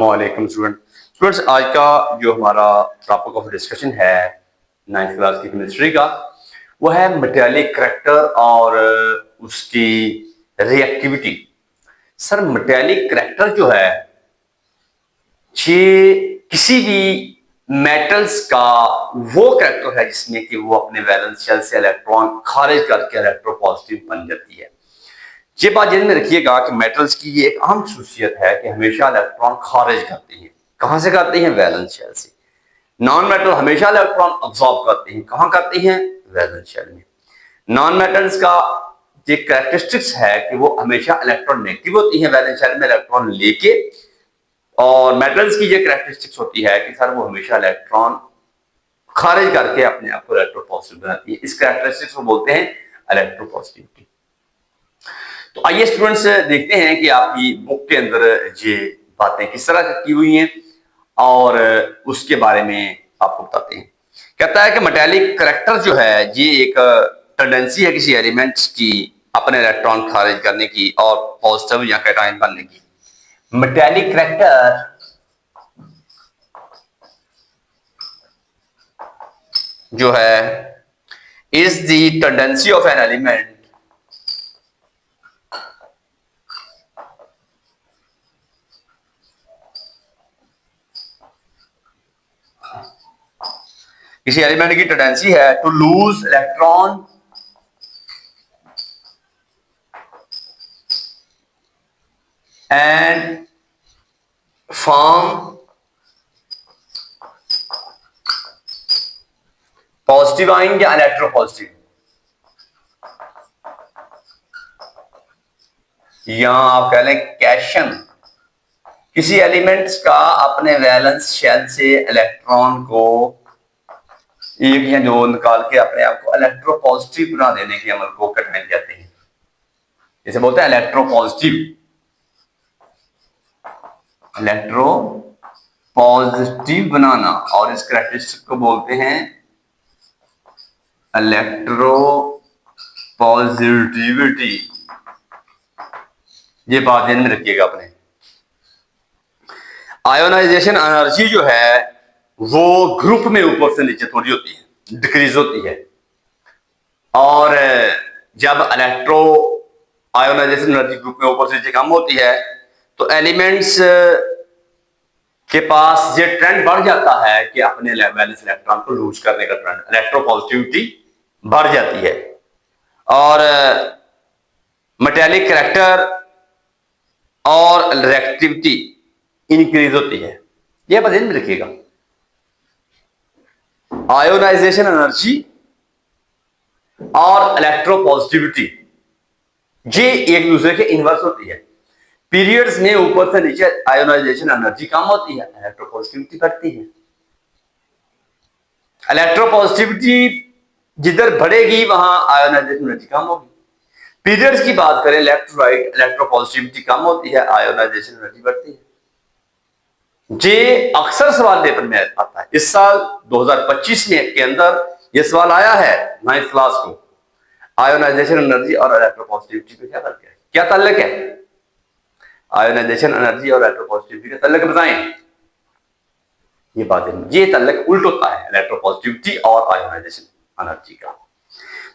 अस्सलामुअलैकुम स्टूडेंट्स, आज का जो हमारा टॉपिक ऑफ डिस्कशन है 9th क्लास की केमिस्ट्री का, वो है मेटेलिक करैक्टर और उसकी रिएक्टिविटी। सर, मेटेलिक करैक्टर जो है ये किसी भी मेटल्स का वो करैक्टर है जिसमें कि वो अपने वैलेंस शेल से इलेक्ट्रॉन खारिज करके इलेक्ट्रोपॉजिटिव बन जाती है। ये बात ध्यान में रखिएगा कि मेटल्स की ये एक अहम खासियत है कि हमेशा इलेक्ट्रॉन खारिज करते हैं। कहां से करते हैं? वैलेंस शेल से। नॉन मेटल हमेशा इलेक्ट्रॉन अब्सॉर्ब करते हैं। कहां करते हैं? वैलेंस शेल में। नॉन मेटल्स का ये कैरेक्टरिस्टिक्स है कि वो हमेशा इलेक्ट्रॉन नेगेटिव होती हैं वैलेंस शेल में इलेक्ट्रॉन लेके, और मेटल्स की ये कैरेक्टरिस्टिक्स होती है कि सर वो हमेशा इलेक्ट्रॉन खारिज करके अपने आप को इलेक्ट्रोपॉजिटिव बनाती है। इस कैरेक्टरिस्टिक्स को बोलते हैं इलेक्ट्रोपॉजिटिविटी। तो आइए स्टूडेंट्स देखते हैं कि आपकी बुक के अंदर ये बातें किस तरह की हुई हैं और उसके बारे में आपको बताते हैं। कहता है कि मेटेलिक करैक्टर जो है ये एक टेंडेंसी है किसी एलिमेंट्स की अपने इलेक्ट्रॉन खारिज करने की और पॉजिटिव या कैटायन बनने की। मेटेलिक करैक्टर जो है is the tendency of an element किसी एलिमेंट की टेंडेंसी है to lose electron and form positive ion या इलेक्ट्रोपॉजिटिव, या आप कह लें कैशन। किसी एलिमेंट्स का अपने वैलेंस शेल से इलेक्ट्रॉन को एक या दो निकाल के अपने आप को इलेक्ट्रोपॉजिटिव बना देने के अमल को कैटायन कहते हैं। इसे बोलते हैं इलेक्ट्रोपॉजिटिव, इलेक्ट्रोपॉजिटिव बनाना, और इस कैरेक्टरिस्टिक को बोलते हैं इलेक्ट्रोपॉजिटिविटी। ये बात ध्यान में रखिएगा अपने। आयोनाइजेशन एनर्जी जो है वो ग्रुप में ऊपर से नीचे थोड़ी होती है, डिक्रीज होती है, और जब इलेक्ट्रो आयोनाइजेशन एनर्जी ग्रुप में ऊपर से नीचे कम होती है तो एलिमेंट्स के पास ये ट्रेंड बढ़ जाता है कि अपने वैलेंस इलेक्ट्रॉन को लूज करने का ट्रेंड, इलेक्ट्रोपॉजिटिविटी बढ़ जाती है, और मेटेलिक करैक्टर और रिएक्टिविटी इंक्रीज होती है। यह बात ध्यान में रखिएगा। आयोनाइजेशन एनर्जी और इलेक्ट्रोपॉजिटिविटी ये एक दूसरे के इनवर्स होती है। पीरियड्स में ऊपर से नीचे आयोनाइजेशन एनर्जी कम होती है, इलेक्ट्रोपॉजिटिविटी बढ़ती है। इलेक्ट्रोपॉजिटिविटी जिधर बढ़ेगी वहां आयोनाइजेशन एनर्जी कम होगी। पीरियड्स की बात करें लेफ्ट टू राइट, इलेक्ट्रोपॉजिटिविटी कम होती है, आयोनाइजेशन एनर्जी बढ़ती है। ये अक्सर सवाल पेपर में आता है। इस साल 2025 में के अंदर यह सवाल आया है 9th क्लास को, आयोनाइजेशन एनर्जी और इलेक्ट्रोपॉजिटिविटी पे क्या फर्क है, क्या ताल्लुक है? आयोनाइजेशन एनर्जी और इलेक्ट्रोपॉजिटिविटी का ताल्लुक बताएं। ये बात है, ये ताल्लुक उल्ट होता है इलेक्ट्रोपॉजिटिविटी और आयोनाइजेशन एनर्जी का।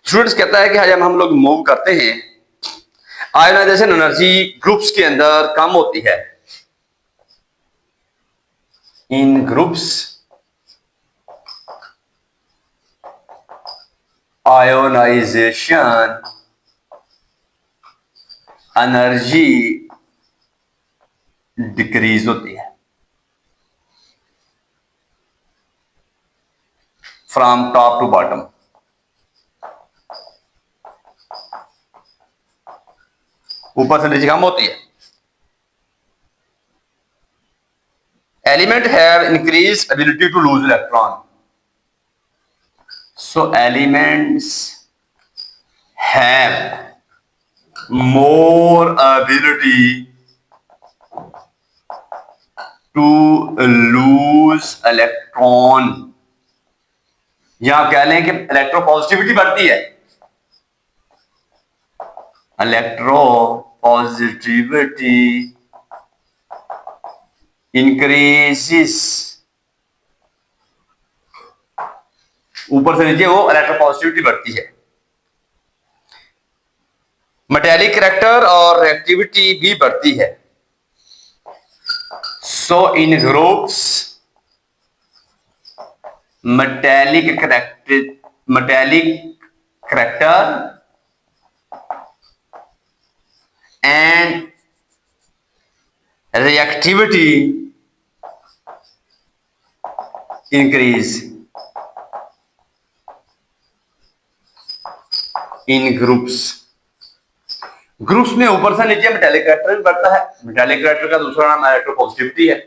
स्टूडेंट्स कहता है कि जब हम लोग मूव करते हैं आयोनाइजेशन एनर्जी ग्रुप्स के अंदर कम होती है। इन ग्रुप्स आयोनाइजेशन एनर्जी डिक्रीज होती है फ्रॉम टॉप टू बॉटम। ऊपर से नीचे कम होती है। Element have increase ability to lose electron, so elements have more ability to lose electron, या कह लें कि इलेक्ट्रोपॉजिटिविटी बढ़ती है, इलेक्ट्रोपॉजिटिविटी इंक्रीजिस, ऊपर से नीचे वो इलेक्ट्रोपॉजिटिविटी बढ़ती है। मेटेलिक करैक्टर और रिएक्टिविटी भी बढ़ती है। So in groups metallic character and reactivity increase in groups। Groups में ऊपर से नीचे मेटेलिक करैक्टर भी बढ़ता है। मेटेलिक करैक्टर का दूसरा नाम इलेक्ट्रोपॉजिटिविटी है,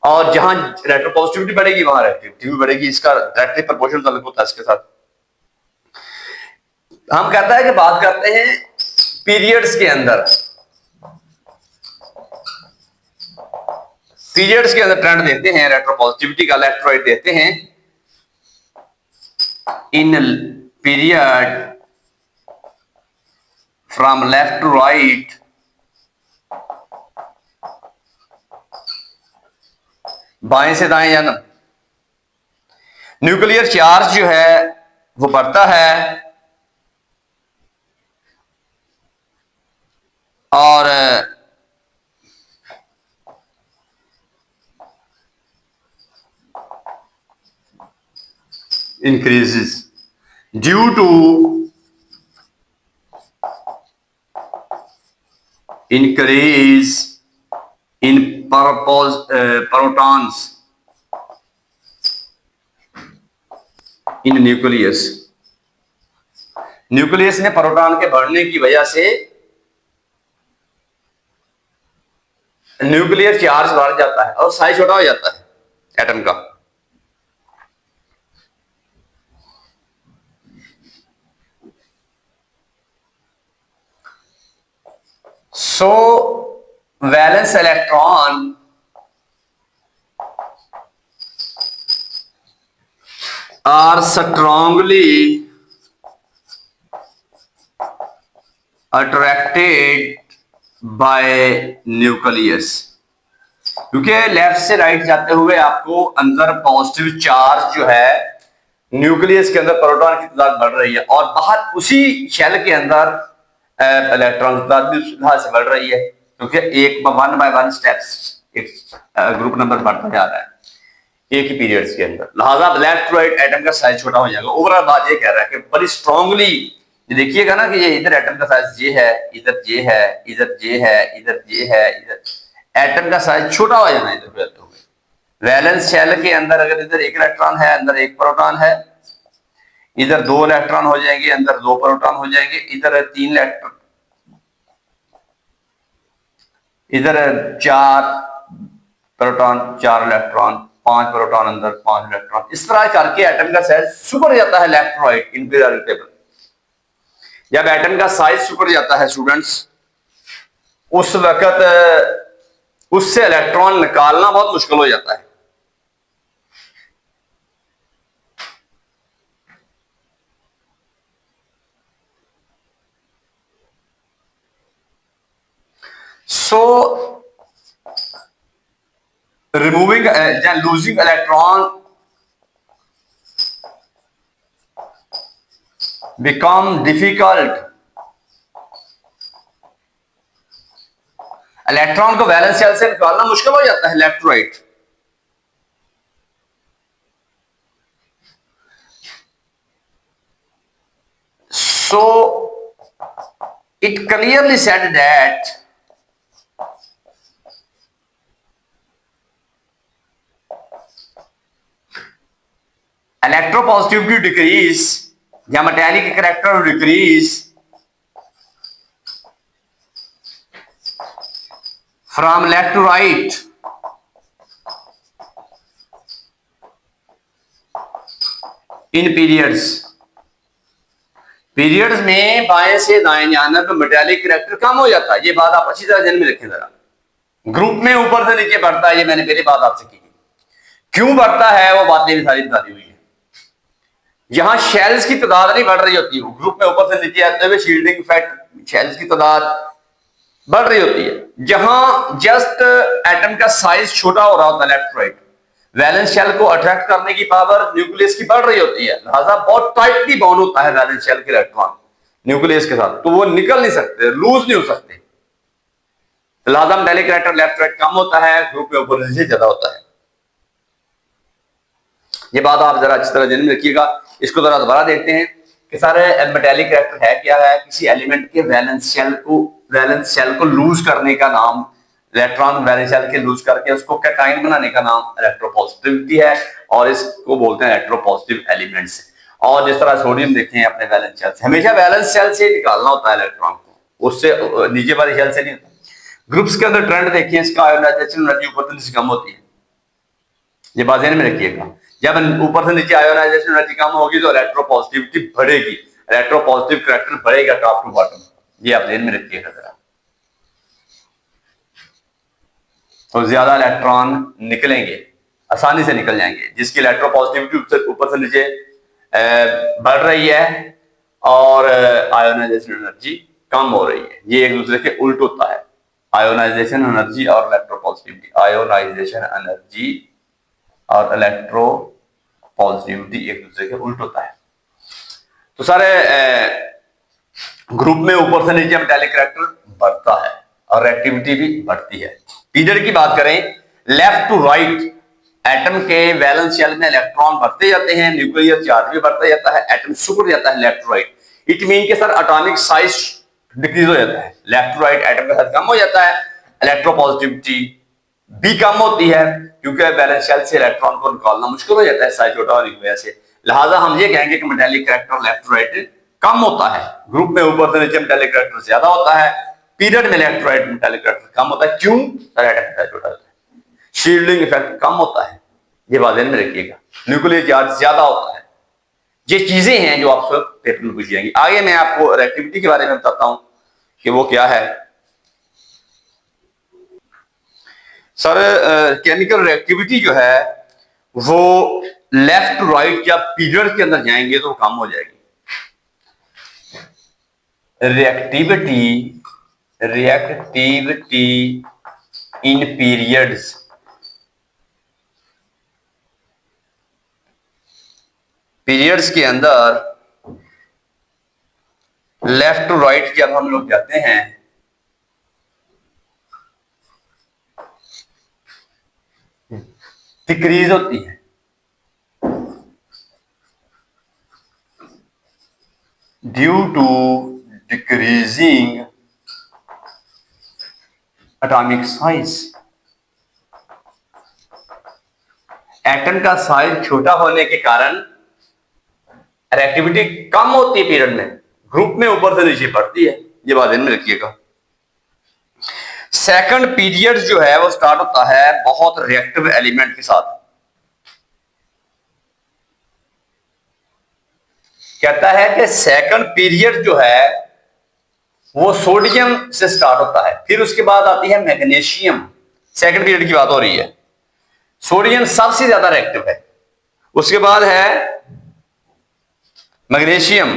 और जहां इलेक्ट्रोपॉजिटिविटी बढ़ेगी वहां रिएक्टिविटी भी बढ़ेगी। इसका डायरेक्टली प्रोपोर्शनल ताल्लुक होता है इसके साथ। हम कहता है कि बात करते हैं पीरियड्स के अंदर, पीरियड्स के अंदर ट्रेंड देते हैं इलेक्ट्रोपॉजिटिविटी का, इलेक्ट्रोइड देते हैं in period from left to right बाएं से दाएं जाना। न्यूक्लियर चार्ज जो है वो बढ़ता है और increases due to increase in protons in nucleus। Nucleus में प्रोटॉन के बढ़ने की वजह से न्यूक्लियर चार्ज बढ़ जाता है और साइज छोटा हो जाता है एटम का। So valence electron are strongly attracted by nucleus। क्योंकि लेफ्ट से राइट जाते हुए आपको अंदर पॉजिटिव चार्ज जो है न्यूक्लियस के अंदर प्रोटॉन की तादाद बढ़ रही है, और बाहर उसी शेल के अंदर इलेक्ट्रॉन की तादाद भी उस लिहाज से बढ़ रही है, क्योंकि एक 1 बाय 1 स्टेप्स एक ग्रुप नंबर बढ़ता जा रहा है एक ही पीरियड्स के अंदर। लिहाजा लेफ्ट टू राइट एटम का साइज छोटा हो जाएगा। ओवरऑल बात ये कह रहा है कि बड़ी स्ट्रांगली देखिएगा ना कि ये इधर एटम का साइज ये है, इधर ये है, इधर ये है, इधर ये है, इधर एटम का साइज छोटा हो जाना इधर जाते हुए। वैलेंस शेल के अंदर अगर इधर एक इलेक्ट्रॉन है, अंदर एक प्रोटॉन है, इधर 2 इलेक्ट्रॉन हो जाएंगे, अंदर 2 प्रोटॉन हो जाएंगे, इधर 3 इलेक्ट्रॉन, इधर 4 प्रोटॉन 4 इलेक्ट्रॉन, 5 प्रोटॉन अंदर 5 इलेक्ट्रॉन। इस तरह करके एटम का साइज सुपर जाता है left right in periodic table. जब एटम का साइज सुपर जाता है स्टूडेंट्स, उस वक्त उससे इलेक्ट्रॉन निकालना बहुत मुश्किल हो जाता है। So removing losing electron become difficult। Electron को वैलेंस शेल से निकालना मुश्किल हो जाता है left right. So it clearly said that electropositivity decrease या metallic character decrease from left to right in periods। Periods में बाएं से दाएं जाना तो मेटालिक करैक्टर कम हो जाता है। ये बात आप अच्छी तरह ध्यान में रखें जरा। ग्रुप में ऊपर से नीचे बढ़ता है, ये मैंने पहले बात आपसे की। क्यों बढ़ता है वो बातें भी सारी बता दी हुई है। जहां शेल्स की तादाद नहीं बढ़ रही होती, ग्रुप में ऊपर से नीचे आते हुए शील्डिंग इफेक्ट, शेल्स की तादाद बढ़ रही होती है। जहां जस्ट एटम का साइज छोटा हो रहा होता है लेफ्ट राइट, वैलेंस शेल को अट्रैक्ट करने की पावर न्यूक्लियस की बढ़ रही होती है, लिहाजा बहुत टाइटली बाउंड होता है वैलेंस शेल के इलेक्ट्रॉन न्यूक्लियस के साथ, तो वो निकल नहीं सकते, लूज नहीं हो सकते। लिहाजा मेटालिक कैरेक्टर लेफ्ट राइट कम होता है, ग्रुप में ऊपर नीचे ज्यादा होता है। ये बात आप जरा अच्छी तरह ध्यान में रखिएगा। इसको जरा दोबारा देखते हैं कि सारे मेटालिक कैरेक्टर है क्या है, किसी एलिमेंट के वैलेंस शेल को लूज करने का नाम, इलेक्ट्रॉन वैलेंस शेल के लूज करके उसको कैटाइन बनाने का नाम इलेक्ट्रोपॉजिटिविटी है, और इसको बोलते हैं इलेक्ट्रोपॉजिटिव एलिमेंट्स। और जिस तरह सोडियम देखे हैं अपने वैलेंस शेल से, हमेशा वैलेंस शेल से निकालना होता है इलेक्ट्रॉन को, उससे नीचे वाले शेल से नहीं होता। ग्रुप्स के अंदर ट्रेंड देखिए, इसका आयोनाइजेशन एनर्जी ऊपर से नीचे कम होती है, ये बात ध्यान में रखिएगा। जब ऊपर से नीचे आयोनाइजेशन एनर्जी कम होगी तो इलेक्ट्रोपॉजिटिविटी बढ़ेगी, इलेक्ट्रोपॉजिटिव करैक्टर बढ़ेगा टॉप टू बॉटम, ये आप ध्यान में रखिएगा जरा। तो ज्यादा इलेक्ट्रॉन निकलेंगे, आसानी से निकल जाएंगे, जिसकी इलेक्ट्रोपॉजिटिविटी ऊपर से नीचे बढ़ रही है और आयोनाइजेशन एनर्जी कम हो रही है, ये एक दूसरे के उल्ट होता है। आयोनाइजेशन एनर्जी और इलेक्ट्रोपॉजिटिविटी, आयोनाइजेशन एनर्जी और इलेक्ट्रो पॉजिटिविटी एक दूसरे के उल्ट होता है। तो सारे ग्रुप में ऊपर से नीचे मेटालिक कैरेक्टर बढ़ता है और रिएक्टिविटी भी बढ़ती है। पीरियड की बात करें, लेफ्ट टू राइट एटम के वैलेंस शेल में इलेक्ट्रॉन बढ़ते जाते हैं, न्यूक्लियर चार्ज भी बढ़ता जाता है, एटम सिकुड़ जाता है left to right. It mean के सर एटॉमिक साइज डिक्रीज हो जाता है, लेफ्ट टू राइट एटम का साइज कम हो जाता है, इलेक्ट्रोपॉजिटिविटी भी कम होती है, क्योंकि बैलेंस शेल से इलेक्ट्रॉन को निकालना मुश्किल हो जाता है साइज छोटा होने की वजह से। लिहाजा हम ये कहेंगे कि मेटालिक कैरेक्टर लेफ्ट राइट कम होता है, ग्रुप में ऊपर से नीचे मेटालिक कैरेक्टर ज्यादा होता है, पीरियड में लेफ्ट राइट मेटालिक कैरेक्टर कम होता है। क्यों? साइज छोटा होता है, शील्डिंग इफेक्ट कम होता है, ये बात ध्यान में रखिएगा, न्यूक्लियर चार्ज ज्यादा होता है। ये चीजें हैं जो आप सब पेपर में पूछ जाएंगी। आगे मैं आपको रिएक्टिविटी के बारे में बताता हूं कि वो क्या है। सर केमिकल रिएक्टिविटी जो है वो लेफ्ट टू राइट या पीरियड के अंदर जाएंगे तो कम हो जाएगी। रिएक्टिविटी रिएक्टिविटी इन पीरियड्स, पीरियड्स के अंदर लेफ्ट टू राइट जब हम लोग जाते हैं डिक्रीज होती है, due to decreasing atomic size. Atom का साइज छोटा होने के कारण रिएक्टिविटी कम होती है पीरियड में, ग्रुप में ऊपर से नीचे बढ़ती है, ये बात ध्यान में रखिएगा। सेकंड पीरियड जो है वो स्टार्ट होता है बहुत रिएक्टिव एलिमेंट के साथ। कहता है कि सेकंड पीरियड जो है वो सोडियम से स्टार्ट होता है, फिर उसके बाद आती है मैग्नीशियम, सेकंड पीरियड की बात हो रही है। सोडियम सबसे ज्यादा रिएक्टिव है, उसके बाद है मैग्नीशियम,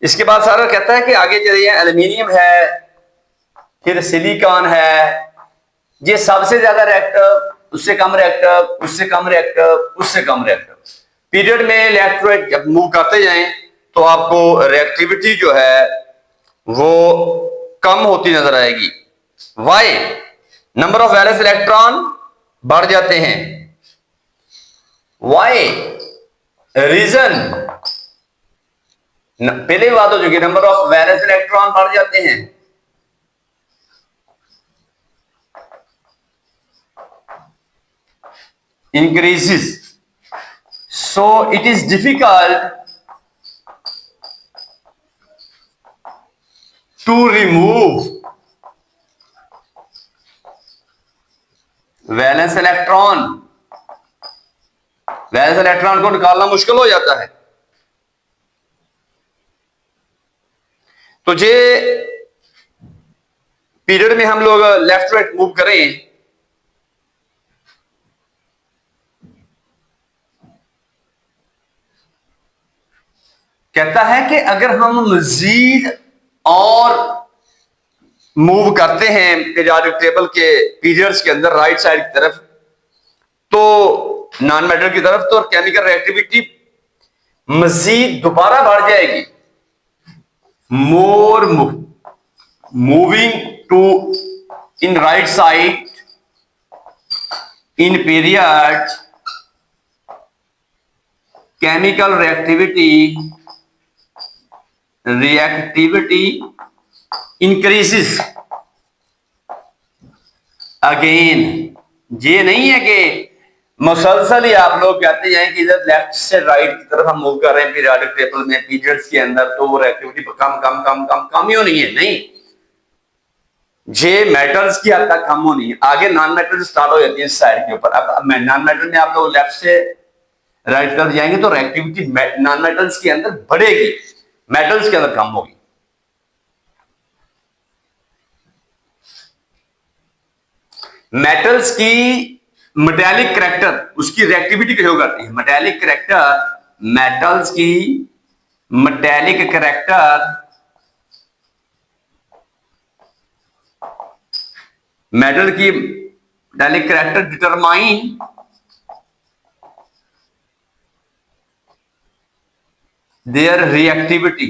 इसके बाद सारा कहता है कि आगे चलिए एल्यूमिनियम है, फिर सिलिकॉन है, ये सबसे ज्यादा रिएक्टिव, उससे कम रिएक्टिव, उससे कम रिएक्टिव, उससे कम रिएक्टिव। पीरियड में लेफ्ट राइट जब मूव करते जाएं तो आपको रिएक्टिविटी जो है वो कम होती नजर आएगी। Why? Number of valence electron बढ़ जाते हैं। वाई? रीजन पहले बात हो चुकी, नंबर ऑफ वैलेंस इलेक्ट्रॉन बढ़ जाते हैं। increases, so it is difficult to remove valence electron, valence electron को निकालना मुश्किल हो जाता है। तो जे पीरियड में हम लोग लेफ्ट राइट मूव करें कहता है कि अगर हम मजीद और मूव करते हैं पीरियोडिक टेबल के पीरियड्स के अंदर राइट साइड की तरफ, तो नॉन मेटल की तरफ, तो केमिकल रिएक्टिविटी मजीद दोबारा बढ़ जाएगी। More moving to in right side in period chemical reactivity increases again. ये नहीं है कि मुसलसल ही आप लोग कहते हैं कि इधर लेफ्ट से राइट की तरफ हम मूव कर रहे हैं पीरियोडिक टेबल में पीरियड्स के अंदर, तो वो रिएक्टिविटी कम कम कम कम कम ही होनी है। नहीं, ये मेटल्स की हद तक कम होनी है। आगे नॉन मेटल स्टार्ट हो जाती है इस साइड के ऊपर। अब नॉन मेटल में आप लोग लेफ्ट से राइट की तरफ जाएंगे तो रिएक्टिविटी नॉन मेटल्स के अंदर बढ़ेगी, मेटल्स के अंदर कम होगी। मेटल्स की मेटेलिक करैक्टर, उसकी रिएक्टिविटी शो करती है। मेटेलिक करैक्टर, मेटल्स की मेटेलिक करैक्टर, मेटल की metallic character determine there reactivity.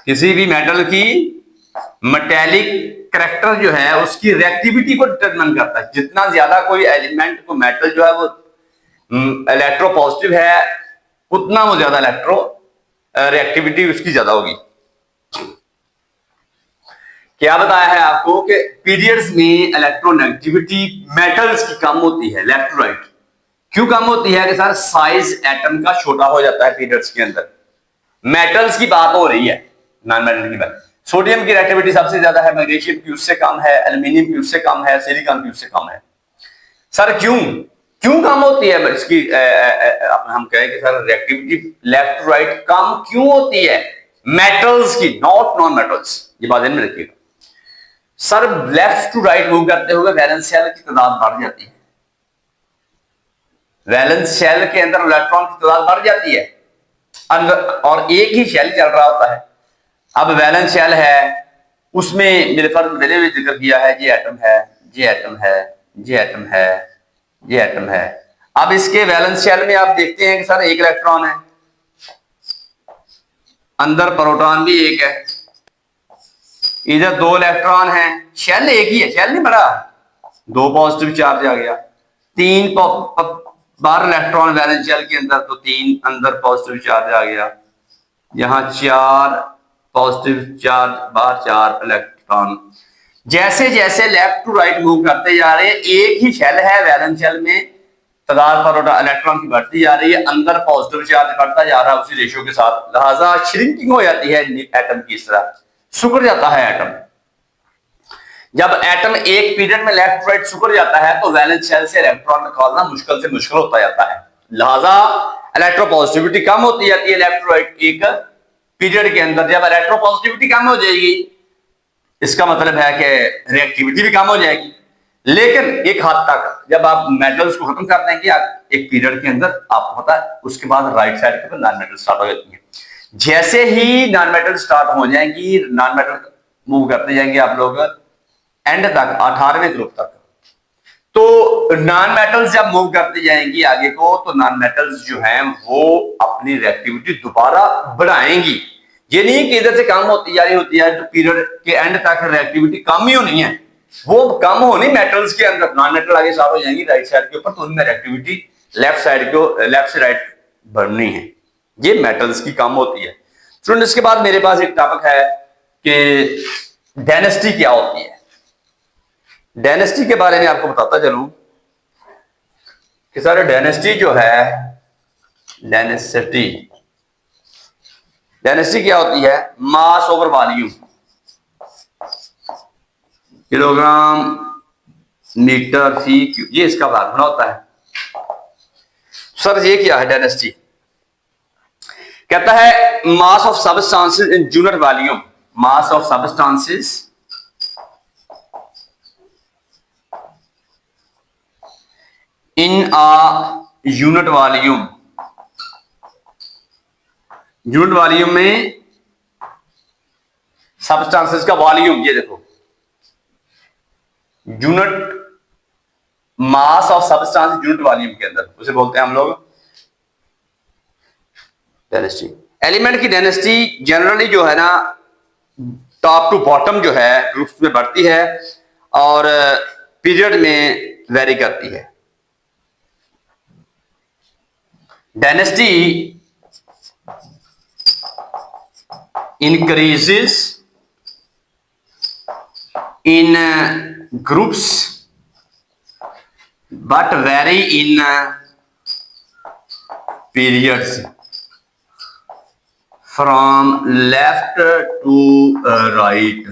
किसी भी मेटल की मेटेलिक करैक्टर जो है उसकी रिएक्टिविटी को डिटरमाइन करता है। जितना ज्यादा कोई एलिमेंट को मेटल जो है वो इलेक्ट्रोपॉजिटिव है, उतना वो ज्यादा इलेक्ट्रो रिएक्टिविटी उसकी ज्यादा होगी। क्या बताया है आपको कि पीरियड्स में इलेक्ट्रोनेगेटिविटी मेटल्स की कम होती है, लेफ्ट टू राइट। क्यों कम होती है? कि सर साइज एटम का छोटा हो जाता है पीरियड्स के अंदर। मेटल्स की बात हो रही है, नॉन मेटल की बात। सोडियम की रिएक्टिविटी सबसे ज्यादा है, मैग्नीशियम की उससे कम है, एल्यूमिनियम की उससे कम है, सिलिकॉन की उससे कम है। सर क्यों क्यों कम होती है इसकी? हम कहें कि sir reactivity left to right कम क्यों होती है मेटल्स की, नॉट नॉन मेटल्स। ये बात ध्यान में रखिएगा। Sir left to right move करते हुए वैलेंस शेल की तादाद बढ़ जाती है। वैलेंस शेल के अंदर इलेक्ट्रॉन की तादाद बढ़ जाती है अंदर, और एक ही शेल चल रहा होता है। अब वैलेंस शेल है, उसमें मेरे पास पहले भी जिक्र किया है, ये एटम है, ये एटम है, ये एटम है, ये एटम है। अब इसके वैलेंस शेल में आप देखते हैं कि सर एक इलेक्ट्रॉन है, अंदर प्रोटॉन भी एक है, इधर दो इलेक्ट्रॉन है, शेल एक ही है, शेल नहीं बड़ा, दो पॉजिटिव चार्ज आ गया, तीन बार इलेक्ट्रॉन वैलेंस शेल के अंदर, तो तीन अंदर पॉजिटिव चार्ज आ गया, यहां चार पॉजिटिव चार्ज, बाहर चार इलेक्ट्रॉन। जैसे जैसे लेफ्ट टू राइट मूव करते जा रहे हैं, एक ही शेल है, वैलेंस शेल में तादाद पर इलेक्ट्रॉन की बढ़ती जा रही है, अंदर पॉजिटिव चार्ज बढ़ता जा रहा है उसी रेशियो के साथ, लिहाजा श्रिंकिंग हो जाती है एटम की, इस तरह सिकुड़ जाता है एटम। जब एटम एक पीरियड में लेफ्ट राइट सिकुड़ जाता है तो वैलेंस शेल से इलेक्ट्रॉन निकालना मुश्किल से मुश्किल होता जाता है, लिहाजा इलेक्ट्रोपॉजिटिविटी कम होती जाती है लेफ्ट राइट एक पीरियड के अंदर। जब इलेक्ट्रोपॉजिटिविटी कम हो जाएगी, इसका मतलब है कि रिएक्टिविटी भी कम हो जाएगी। लेकिन एक हद तक जब आप मेटल्स को खत्म कर देंगे एक पीरियड के अंदर, आपको पता है उसके बाद राइट साइड पे नॉन मेटल स्टार्ट हो जाती है। जैसे ही नॉन मेटल स्टार्ट हो जाएंगी, नॉन मेटल मूव करते जाएंगे आप लोग एंड तक, 18वें ग्रुप तक। तो नॉन मेटल्स जब मूव करते जाएंगी आगे को, तो नॉन मेटल्स जो हैं वो अपनी रिएक्टिविटी दोबारा बढ़ाएंगी। ये नहीं कि इधर से कम होती जा रही होती है तो पीरियड के एंड तक रिएक्टिविटी कम ही होनी है, वो कम होनी मेटल्स के अंदर। नॉन मेटल आगे स्टार्ट हो जाएंगी राइट साइड के ऊपर, तो उनमें रिएक्टिविटी लेफ्ट साइड को, लेफ्ट से राइट बढ़नी है, ये मेटल्स की कम होती है। स्टूडेंट इसके बाद मेरे पास एक टॉपिक है कि डायनेस्टी क्या होती है। डायनेस्टी के बारे में आपको बताता चलूं कि सर डायनेस्टी जो है, डायनेस्टी क्या होती है? Mass over volume, kilogram metre per cube, ये इसका फार्मूला होता है। सर ये क्या है डायनेस्टी? कहता है mass of substances in unit volume, mass of substances in a unit volume. Unit volume में सब्सटेंसेस का वॉल्यूम, ये देखो unit mass of substance unit volume के अंदर, उसे बोलते हैं हम लोग डेंसिटी। एलिमेंट की डेंसिटी जनरली जो है ना टॉप टू बॉटम जो है ग्रुप्स में बढ़ती है और पीरियड में वेरी करती है। Density increases in groups but vary in periods from left to right।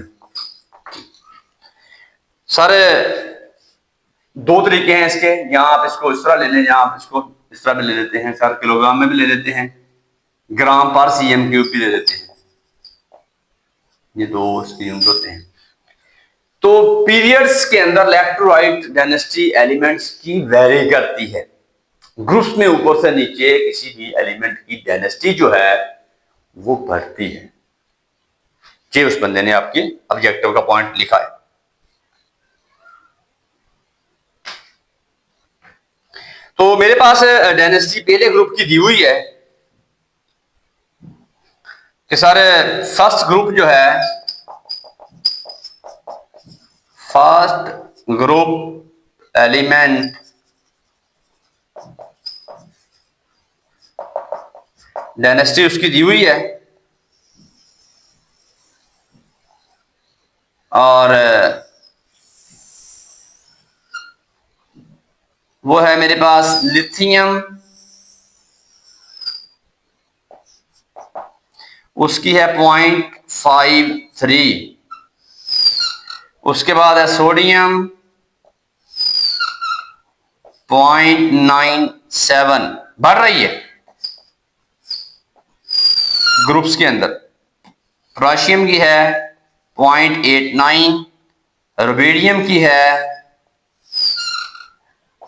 Sir दो तरीके हैं इसके, यहां आप इसको इस तरह ले लें, यहां आप इसको इस तरह भी ले लेते हैं सर, किलोग्राम में भी ले लेते हैं, ग्राम पर सीएम क्यूब भी ले लेते हैं, ये दो इसके यूनिट होते हैं। तो पीरियड्स के अंदर left to right density elements की वेरी करती है। ग्रुप्स में ऊपर से नीचे किसी भी एलिमेंट की डेंसिटी जो है वो बढ़ती है। ये उस बंदे ने आपकी ऑब्जेक्टिव का पॉइंट लिखा है। तो मेरे पास डेंसिटी पहले ग्रुप की दी हुई है कि सर फर्स्ट ग्रुप जो है, फर्स्ट ग्रुप एलिमेंट डेंसिटी उसकी दी हुई है और वो है मेरे पास लिथियम, उसकी है 0.53। उसके बाद है सोडियम 0.97, बढ़ रही है ग्रुप्स के अंदर। पोटेशियम की है 0.89, रुबिडियम की है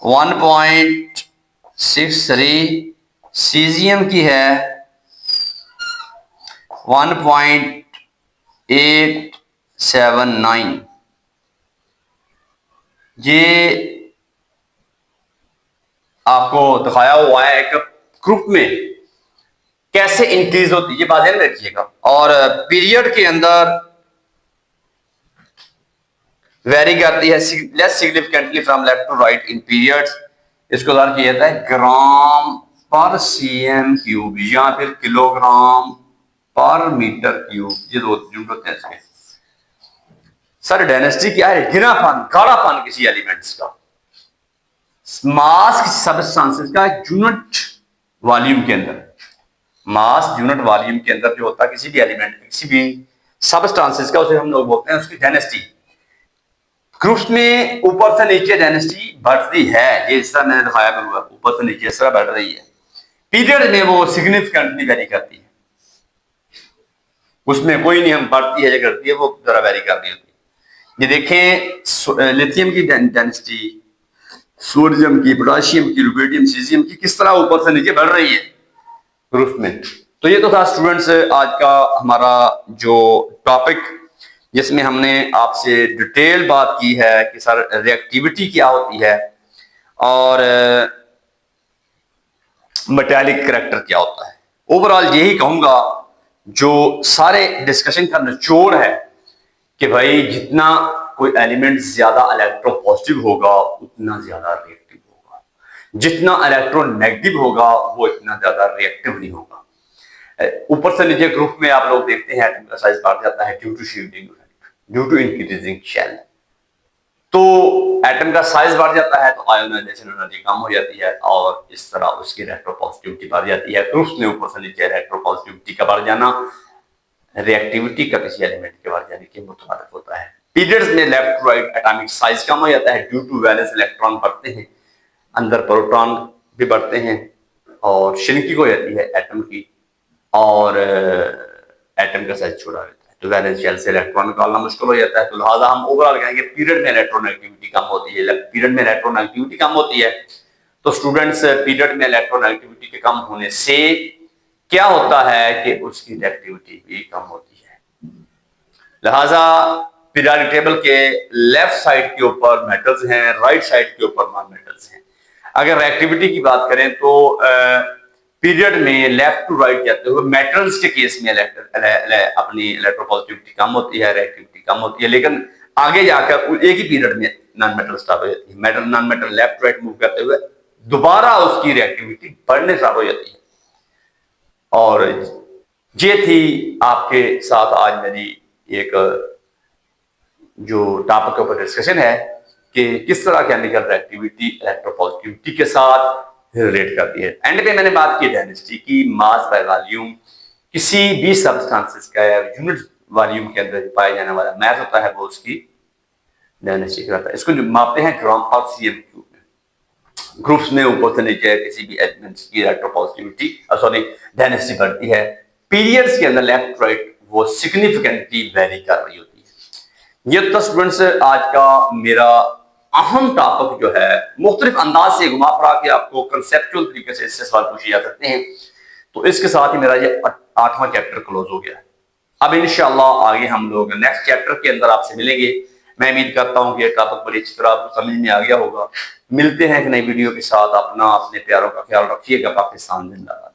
1.63, सीजियम की है 1.879। ये आपको दिखाया हुआ है एक ग्रुप में कैसे इंक्रीज होती है, ये बात ध्यान रखिएगा। और पीरियड के अंदर वेरी करती है less significantly from left to right in periods. इसको उदाहरण किया जाता है ग्राम पर सीएम क्यूब या फिर किलोग्राम पर मीटर क्यूब, ये दो यूनिट होते हैं इसके। सर डेंसिटी क्या है? गिनापन, गाढ़ापन किसी एलिमेंट्स का, मास सब्सटेंसेस का यूनिट वॉल्यूम के अंदर, मास यूनिट वॉल्यूम के अंदर जो होता है किसी भी एलिमेंट किसी भी सब्सटेंसेस का, उसे हम लोग बोलते हैं उसकी डेंसिटी। ग्रुप्स में ऊपर से नीचे डेंसिटी बढ़ती है, ये इस तरह मैंने दिखाया हुआ, ऊपर से नीचे इस तरह बढ़ रही है। पीरियड में वो सिग्निफिकेंटली वेरी करती है, उसमें कोई नहीं हम बढ़ती है या करती है, वो जरा वेरी कर रही होती है। ये देखें लिथियम की डेंसिटी, सोडियम की, पोटेशियम की, रुबिडियम, सीजियम की किस तरह ऊपर से नीचे बढ़ रही है ग्रुप में। तो ये तो था स्टूडेंट्स आज का हमारा जो टॉपिक, जिसमें हमने आपसे डिटेल बात की है कि सर रिएक्टिविटी क्या होती है और मेटालिक करैक्टर क्या होता है। ओवरऑल यही कहूंगा, जो सारे डिस्कशन का निचोड़ है कि भाई जितना कोई एलिमेंट ज्यादा इलेक्ट्रोपॉजिटिव होगा उतना ज्यादा रिएक्टिव होगा, जितना इलेक्ट्रोनेगेटिव होगा वो इतना ज्यादा रिएक्टिव नहीं होगा। ऊपर से नीचे ग्रुप में आप लोग देखते हैं एटम का साइज बढ़ जाता है due to shielding effect, due to increasing shell. तो एटम का साइज बढ़ जाता है तो आयोनाइजेशन एनर्जी कम हो जाती है और इस तरह उसकी इलेक्ट्रोपॉजिटिविटी बढ़ जाती है। ग्रुप्स में ऊपर से नीचे इलेक्ट्रोपॉजिटिविटी का बढ़ जाना रिएक्टिविटी का किसी एलिमेंट के बढ़ जाने के मुताबिक होता है। पीरियड्स में left to right atomic size कम हो जाता है ड्यू टू वैलेंस इलेक्ट्रॉन बढ़ते हैं, अंदर प्रोटॉन भी बढ़ते हैं और श्रिंकिंग हो जाती है एटम की और एटम का साइज छोटा रहता है, तो वैलेंस शेल से इलेक्ट्रॉन निकालना मुश्किल हो जाता है। तो लिहाजा हम ओवरऑल कहेंगे पीरियड में इलेक्ट्रोनेगेटिविटी कम होती है। पीरियड में इलेक्ट्रोनेगेटिविटी कम होती है तो स्टूडेंट्स पीरियड में इलेक्ट्रोनेगेटिविटी के कम होने से क्या होता है कि उसकी रिएक्टिविटी भी कम होती है। लिहाजा पीरियोडिक टेबल के लेफ्ट साइड के ऊपर मेटल्स हैं, राइट साइड के ऊपर नॉन मेटल्स हैं। अगर रिएक्टिविटी की बात करें तो पीरियड में लेफ्ट टू राइट जाते हुए मेटल्स के केस में अपनी इलेक्ट्रोपॉजिटिविटी कम होती है, रिएक्टिविटी कम होती है, लेकिन आगे जाकर एक ही पीरियड में नॉन मेटल स्टार्ट हो जाती है। Metal non metal left right move करते हुए दोबारा उसकी रिएक्टिविटी बढ़ने स्टार्ट हो जाती है। और ये थी आपके साथ आज मेरी एक जो टॉपिक के ऊपर डिस्कशन है कि किस तरह केमिकल रिएक्टिविटी इलेक्ट्रोपॉजिटिविटी के साथ रिलेट करती है। एंड पे मैंने बात की डेंसिटी की, मास बाय वॉल्यूम, किसी भी सब्सटेंसेस का यूनिट वॉल्यूम के अंदर पाया जाने वाला मास होता है वो उसकी डेंसिटी कहलाता है। इसको जो मापते हैं ग्राम पर सीएम क्यूब में। ग्रुप्स में ऊपर से नीचे किसी भी एलिमेंट्स की इलेक्ट्रोपॉजिटिविटी सॉरी डेंसिटी बढ़ती है। पीरियड्स के अंदर लेफ्ट राइट वो सिग्निफिकेंटली वेरी कर रही होती है। ये तो स्टूडेंट्स आज का मेरा अहम टॉपिक जो है मुख्तलिफ अंदाज से घुमा फिरा के आपको कंसेप्चुअल तरीके से इससे सवाल पूछे जा सकते हैं। तो इसके साथ ही मेरा ये 8वां चैप्टर क्लोज हो गया है। अब इंशाअल्लाह आगे हम लोग नेक्स्ट चैप्टर के अंदर आपसे मिलेंगे। मैं उम्मीद करता हूं कि ये टॉपिक बड़ी अच्छी तरह आपको समझ में आ गया होगा। मिलते हैं एक नई वीडियो के साथ। अपना अपने प्यारों का ख्याल रखिएगा। पाकिस्तान जिंदाबाद।